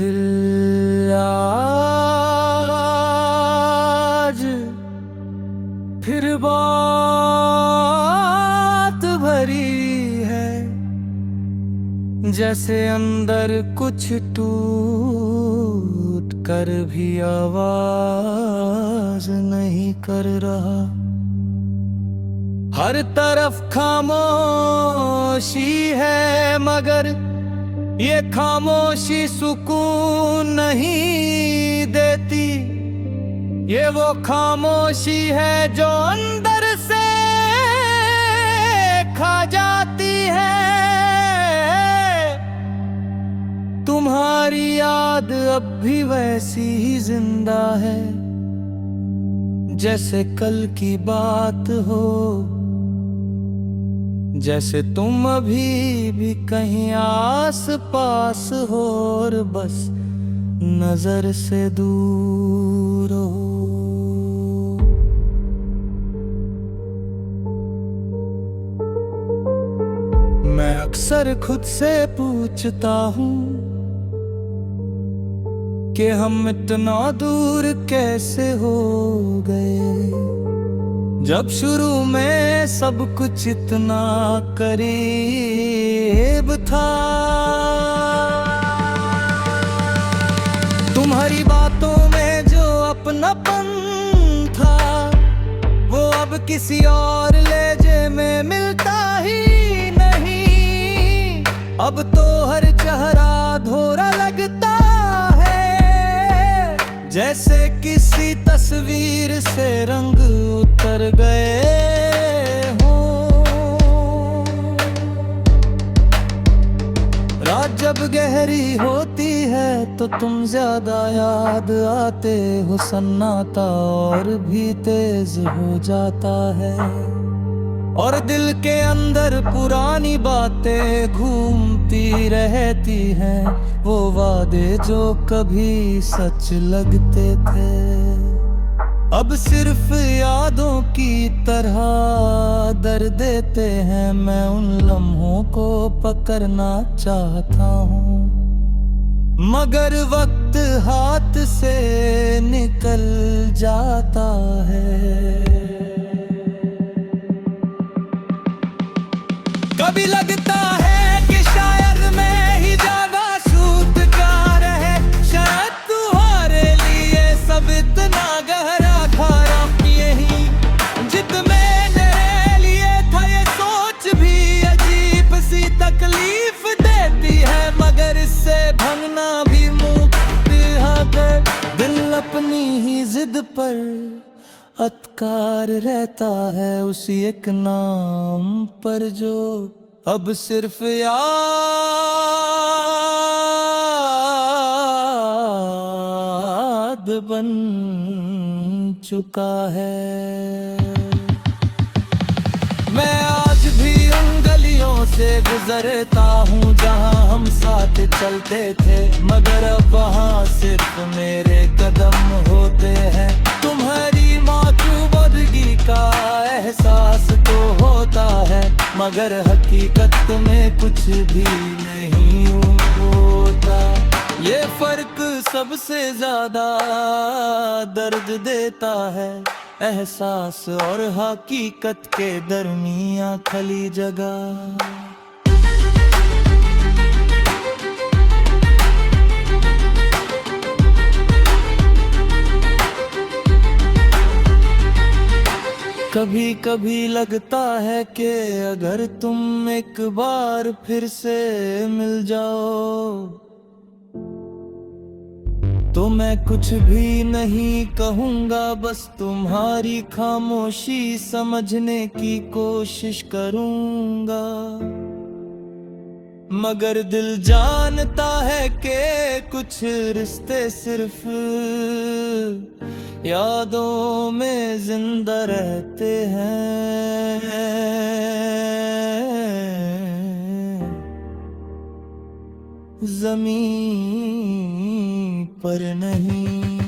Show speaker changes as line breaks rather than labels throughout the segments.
दिल आज फिर बात भरी है, जैसे अंदर कुछ टूट कर भी आवाज नहीं कर रहा। हर तरफ खामोशी है, मगर ये खामोशी सुकून नहीं देती। ये वो खामोशी है जो अंदर से खा जाती है। तुम्हारी याद अब भी वैसी ही जिंदा है, जैसे कल की बात हो, जैसे तुम अभी भी कहीं आस पास हो और बस नजर से दूर हो। मैं अक्सर खुद से पूछता हूँ कि हम इतना दूर कैसे हो गए, जब शुरू में सब कुछ इतना करीब था। तुम्हारी बातों में जो अपनापन था, वो अब किसी और लहजे में मिलता ही नहीं। अब तो हर चेहरा धोरा लगता है, जैसे किसी तस्वीर से रंग उतर गए हों। रात जब गहरी होती है तो तुम ज्यादा याद आते हो, सन्नाटा और भी तेज हो जाता है। और दिल के अंदर पुरानी बातें घूमती रहती हैं, वो वादे जो कभी सच लगते थे, अब सिर्फ यादों की तरह दर्द देते हैं। मैं उन लम्हों को पकड़ना चाहता हूँ, मगर वक्त हाथ से निकल जाता है। कभी लगता है कि शायद मैं ही ज्यादा सूतकार है, शायद तुम्हारे लिए सब इतना गहरा खारा। यही जिद मेरे लिए था, ये सोच भी अजीब सी तकलीफ देती है, मगर इससे भगना भी मुक्त है। दिल अपनी ही जिद पर अतकार रहता है, उसी एक नाम पर जो अब सिर्फ याद बन चुका है। मैं आज भी उन गलियों से गुजरता हूँ जहाँ हम साथ चलते थे, मगर अब वहाँ सिर्फ मेरे कदम होते हैं। तुम्हारी मौजूदगी का एहसास तो होता है, मगर हकीकत में कुछ भी नहीं होता। ये फर्क सबसे ज्यादा दर्द देता है, एहसास और हकीकत के दरमियां खली जगह। कभी कभी लगता है कि अगर तुम एक बार फिर से मिल जाओ, तो मैं कुछ भी नहीं कहूँगा, बस तुम्हारी खामोशी समझने की कोशिश करूँगा। मगर दिल जानता है कि कुछ रिश्ते सिर्फ यादों में जिंदा रहते हैं, ज़मीन पर नहीं।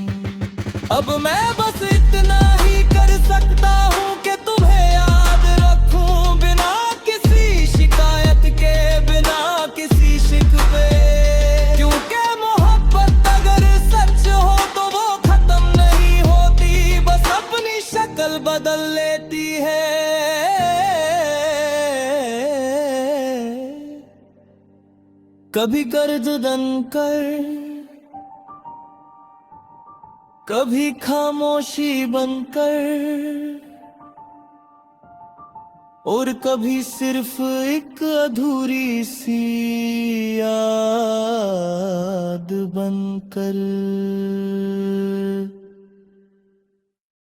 अब मैं बस इतना ही कर सकता हूँ कि तुम्हें याद रखूं, बिना किसी शिकायत के, बिना किसी शिकवे, क्योंकि मोहब्बत कभी गर्दन कर, कभी खामोशी बनकर, और कभी सिर्फ एक अधूरी सी याद बनकर।